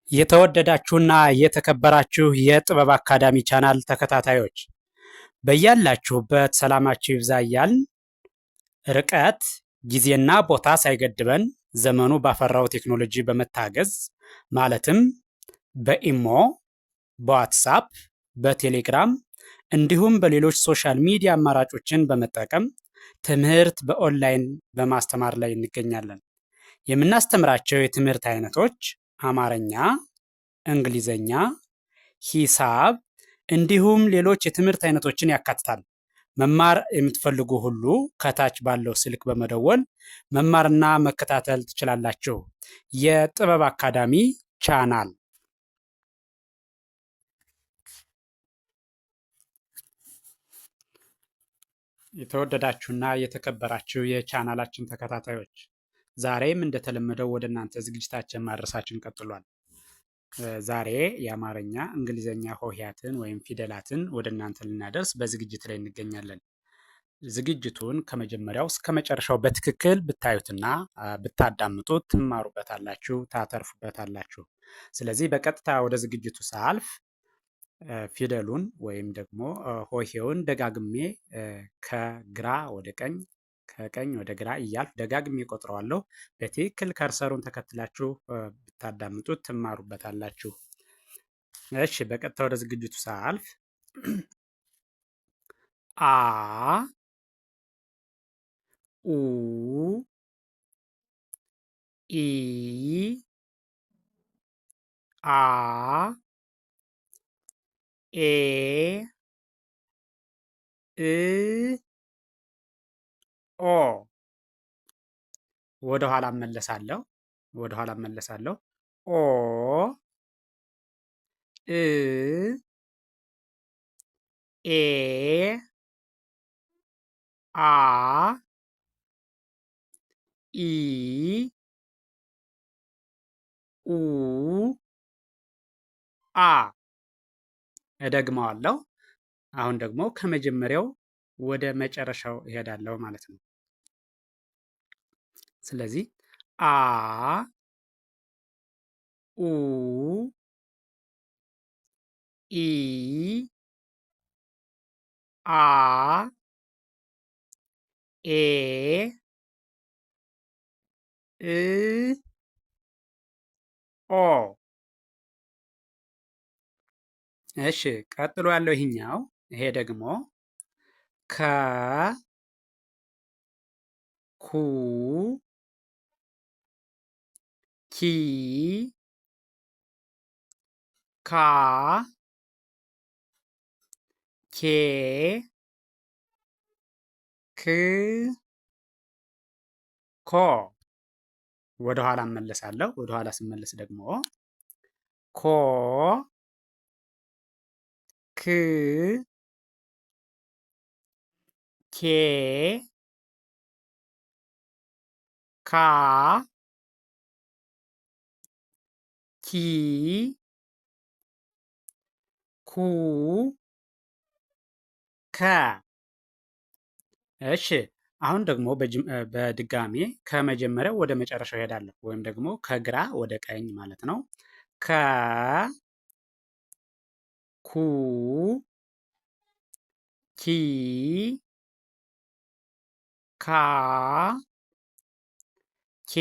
የተወደዳችሁና የተከበራችሁ የጥበብ አካዳሚ ቻናል ተከታታዮች በያላችሁበት ሰላማችሁ ይብዛ እያልን ርቀት ጊዜና ቦታ ሳይገድበን ዘመኑ ባፈራው ቴክኖሎጂ በመታገዝ ማለትም በኢሞ፣ በዋትሳፕ፣ በቴሌግራም እንዲሁም በሌሎች ሶሻል ሚዲያ አማራጮችን በመጠቀም ትምህርት በኦንላይን በማስተማር ላይ እንገኛለን። የምናስተምራቸው የትምህርት አይነቶች አማርኛ፣ እንግሊዘኛ፣ ሂሳብ እንዲሁም ሌሎች የትምህርት አይነቶችን ያካትታል። መማር የምትፈልጉ ሁሉ ከታች ባለው ስልክ በመደወል መማርና መከታተል ትችላላችሁ። የጥበብ አካዳሚ ቻናል የተወደዳችሁና የተከበራችሁ የቻናላችን ተከታታዮች ዛሬም እንደተለመደው ወደ እናንተ ዝግጅታችን ማድረሳችን ቀጥሏል። ዛሬ የአማርኛ እንግሊዘኛ ሆሄያትን ወይም ፊደላትን ወደ እናንተ ልናደርስ በዝግጅት ላይ እንገኛለን። ዝግጅቱን ከመጀመሪያው እስከ መጨረሻው በትክክል ብታዩትና ብታዳምጡት ትማሩበታላችሁ፣ ታተርፉበታላችሁ። ስለዚህ በቀጥታ ወደ ዝግጅቱ ሳልፍ ፊደሉን ወይም ደግሞ ሆሄውን ደጋግሜ ከግራ ወደ ቀኝ ከቀኝ ወደ ግራ እያልፍ ደጋግሜ ቆጥረዋለሁ። በትክክል ከርሰሩን ተከትላችሁ ብታዳምጡት ትማሩበታላችሁ። እሺ፣ በቀጥታ ወደ ዝግጅቱ ሳልፍ አ ኡ ኢ አ ኤ እ ኦ ወደ ኋላ እመለሳለሁ። ኦ እ ኤ አ ኢ ኡ አ እደግመዋለሁ። አሁን ደግሞ ከመጀመሪያው ወደ መጨረሻው እሄዳለሁ ማለት ነው። ስለዚህ አ ኡ ኢ አ ኤ እ ኦ። እሺ፣ ቀጥሎ ያለው ይሄኛው ይሄ ደግሞ ከ ኩ ኪ ካ ኬ ክ ኮ ወደ ኋላ እመለሳለሁ። ወደ ኋላ ስመለስ ደግሞ ኮ ክ ኬ ካ ኪ ኩ ከ። እሺ፣ አሁን ደግሞ በድጋሜ ከመጀመሪያው ወደ መጨረሻው እሄዳለሁ፣ ወይም ደግሞ ከግራ ወደ ቀኝ ማለት ነው። ከ ኩ ኪ ካ ኬ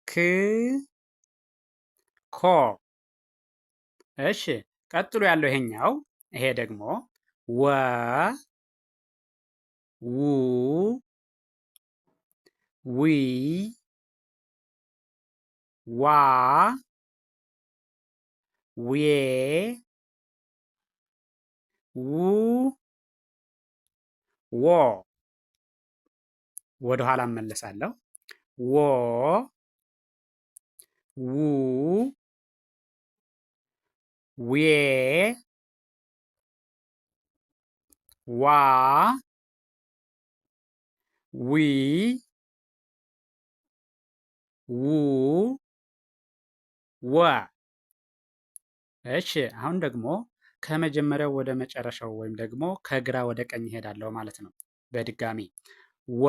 ክ ኮ። እሺ፣ ቀጥሎ ያለው ይሄኛው ይሄ ደግሞ ወ ው ዊ ዋ ዌ ው ዎ። ወደ ኋላ እመለሳለሁ። ወ ው ዌ ዋ ዊ ው ወ። እሺ፣ አሁን ደግሞ ከመጀመሪያው ወደ መጨረሻው ወይም ደግሞ ከግራ ወደ ቀኝ እሄዳለሁ ማለት ነው። በድጋሚ ወ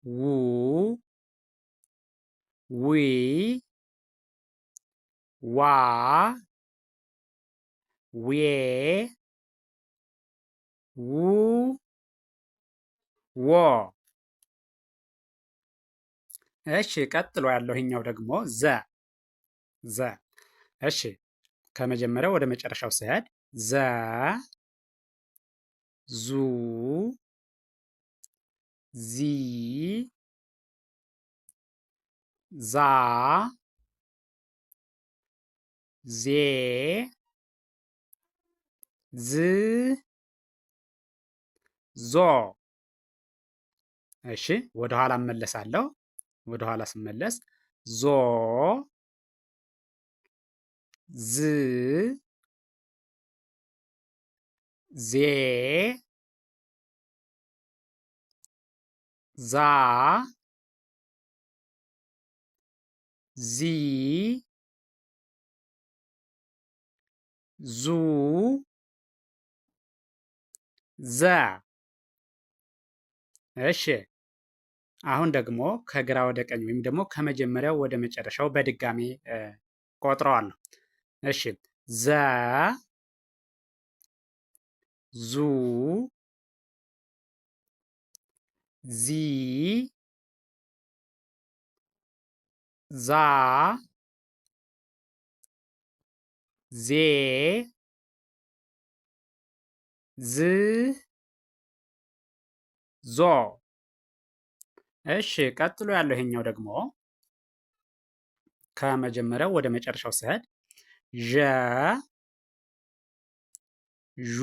ው ዊ ዋ ዌ ው ዎ። እሺ ቀጥሎ ያለው ይሄኛው ደግሞ ዘ። እሺ ከመጀመሪያው ወደ መጨረሻው ስሄድ ዘ ዙ ዚ ዛ ዜ ዝ ዞ። እሺ ወደ ኋላ እመለሳለሁ። ወደ ኋላ ስመለስ ዞ ዝ ዜ ዛ ዚ ዙ ዘ። እሺ አሁን ደግሞ ከግራ ወደ ቀኝ ወይም ደግሞ ከመጀመሪያው ወደ መጨረሻው በድጋሚ ቆጥረዋለሁ። እሺ ዘ ዙ ዚ ዛ ዜ ዝ ዞ። እሺ ቀጥሎ ያለው ይሄኛው ደግሞ ከመጀመሪያው ወደ መጨረሻው ስሄድ ዠ ዡ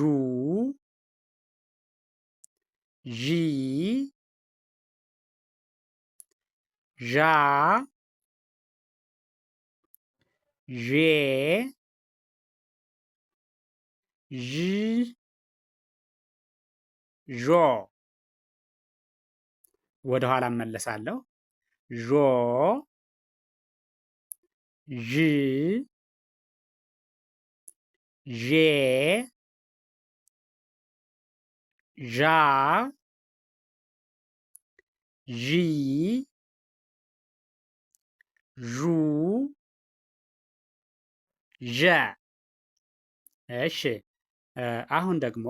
ዢ ዣ ዤ ዥ ዦ። ወደ ኋላ እመለሳለሁ። ዦ ዥ ዤ ዣ ዢ ዡ ዠ። እሺ አሁን ደግሞ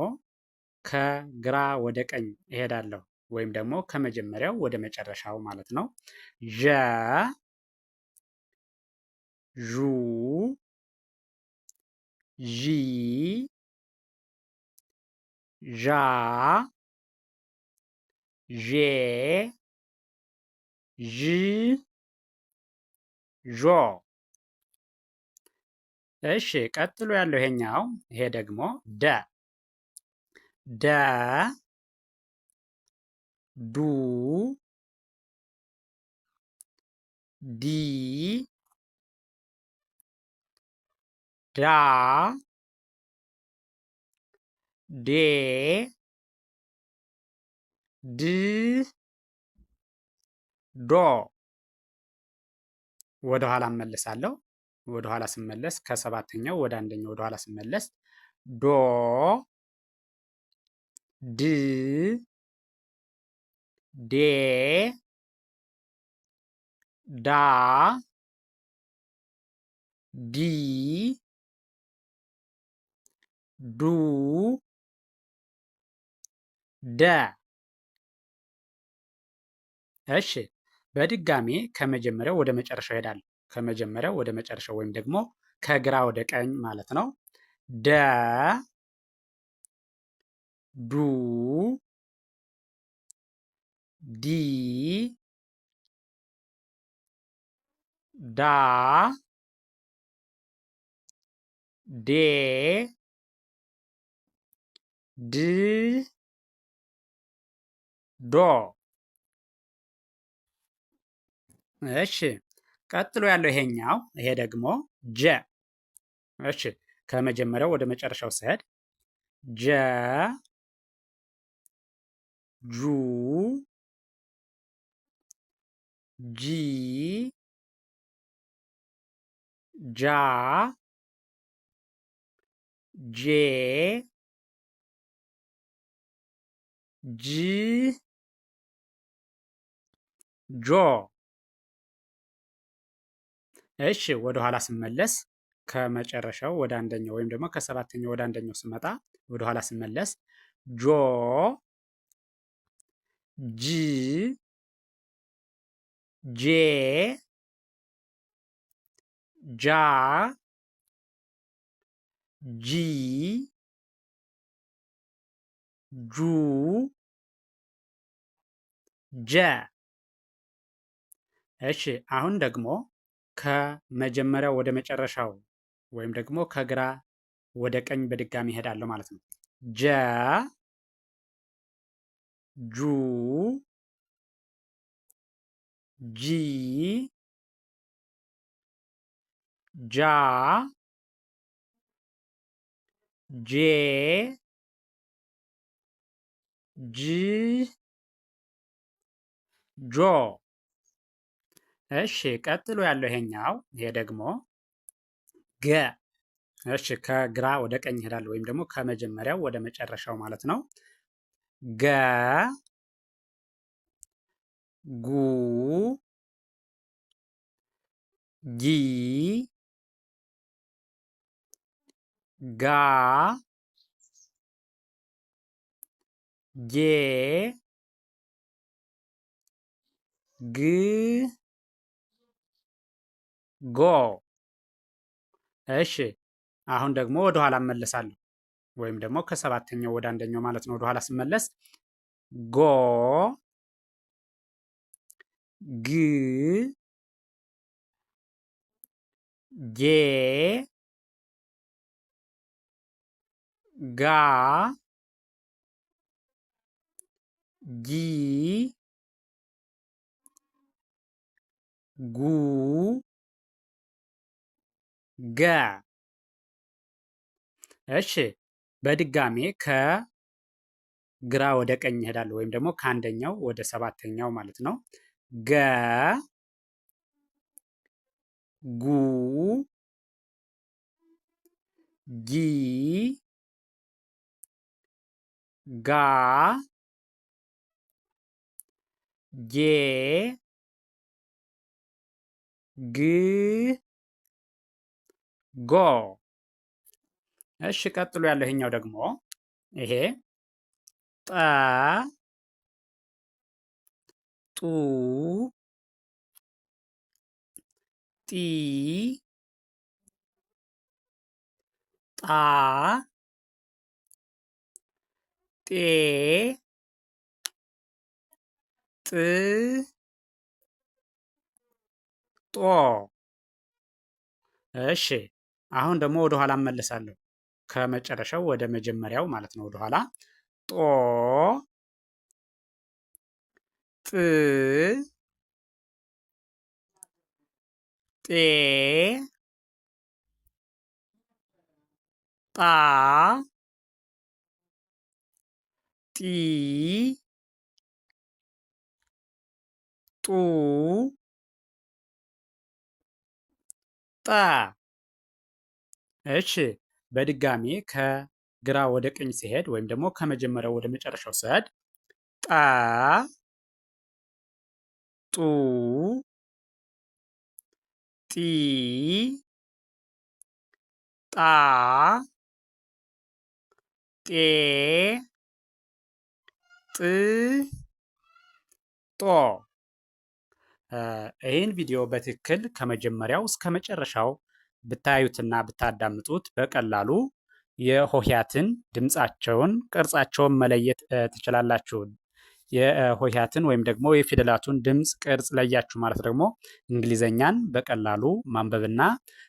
ከግራ ወደ ቀኝ እሄዳለሁ ወይም ደግሞ ከመጀመሪያው ወደ መጨረሻው ማለት ነው። ዠ ዡ ዢ ዣ ዤ ዥ ዦ። እሺ ቀጥሎ ያለው ይሄ ደግሞ ደ ዱ ዲ ዳ ዴ ድ ዶ። ወደ ኋላ እመለሳለሁ። ወደ ኋላ ስመለስ ከሰባተኛው ወደ አንደኛው ወደ ኋላ ስመለስ ዶ ድ ዴ ዳ ዲ ዱ ደ። እሺ በድጋሜ ከመጀመሪያው ወደ መጨረሻው እሄዳለሁ። ከመጀመሪያው ወደ መጨረሻው ወይም ደግሞ ከግራ ወደ ቀኝ ማለት ነው። ደ ዱ ዲ ዳ ዴ ድ ዶ። እሺ ቀጥሎ ያለው ይሄ ደግሞ ጀ። እሺ ከመጀመሪያው ወደ መጨረሻው ስሄድ ጀ ጁ ጂ ጃ ጄ ጅ ጆ። እሺ ወደ ኋላ ስመለስ ከመጨረሻው ወደ አንደኛው ወይም ደግሞ ከሰባተኛው ወደ አንደኛው ስመጣ ወደ ኋላ ስመለስ ጆ ጂ ጄ ጃ ጂ ጁ ጀ። እሺ አሁን ደግሞ ከመጀመሪያው ወደ መጨረሻው ወይም ደግሞ ከግራ ወደ ቀኝ በድጋሚ እሄዳለሁ ማለት ነው። ጀ ጁ ጂ ጃ ጄ ጂ ጆ። እሺ ቀጥሎ ያለው ይሄኛው ይሄ ደግሞ ገ። እሺ ከግራ ወደ ቀኝ ይሄዳል ወይም ደግሞ ከመጀመሪያው ወደ መጨረሻው ማለት ነው። ገ ጉ ጊ ጋ ጌ ግ ጎ። እሺ አሁን ደግሞ ወደ ኋላ እመለሳለሁ ወይም ደግሞ ከሰባተኛው ወደ አንደኛው ማለት ነው። ወደ ኋላ ስመለስ ጎ ግ ጌ ጋ ጊ ጉ ገ። እሺ በድጋሜ ከግራ ወደ ቀኝ እሄዳለሁ ወይም ደግሞ ከአንደኛው ወደ ሰባተኛው ማለት ነው። ገ ጉ ጊ ጋ ጌ ግ ጎ። እሺ ቀጥሎ ያለው ይሄኛው ደግሞ ይሄ ጠ ጡ ጢ ጣ ጤ ጥ ጦ። እሺ አሁን ደግሞ ወደ ኋላ እመለሳለሁ ከመጨረሻው ወደ መጀመሪያው ማለት ነው። ወደ ኋላ ጦ ጥ ጤ ጣ ጢ ጡ ጠ። እሺ በድጋሚ ከግራ ወደ ቀኝ ሲሄድ ወይም ደግሞ ከመጀመሪያው ወደ መጨረሻው ሲሄድ ጠ ጡ ጢ ጣ ጤ ጥ ጦ። ይህን ቪዲዮ በትክክል ከመጀመሪያው እስከ መጨረሻው ብታዩትና ብታዳምጡት በቀላሉ የሆሄያትን ድምፃቸውን፣ ቅርጻቸውን መለየት ትችላላችሁ። የሆሄያትን ወይም ደግሞ የፊደላቱን ድምፅ ቅርጽ ለያችሁ ማለት ደግሞ እንግሊዘኛን በቀላሉ ማንበብና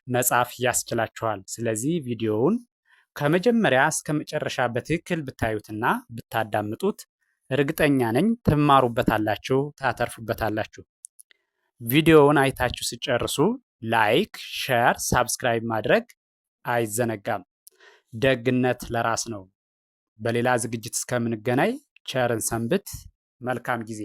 መጻፍ ያስችላችኋል። ስለዚህ ቪዲዮውን ከመጀመሪያ እስከ መጨረሻ በትክክል ብታዩትና ብታዳምጡት እርግጠኛ ነኝ ትማሩበታላችሁ፣ ታተርፉበታላችሁ። ቪዲዮውን አይታችሁ ሲጨርሱ ላይክ፣ ሼር፣ ሳብስክራይብ ማድረግ አይዘነጋም። ደግነት ለራስ ነው። በሌላ ዝግጅት እስከምንገናኝ ቸርን ሰንብት። መልካም ጊዜ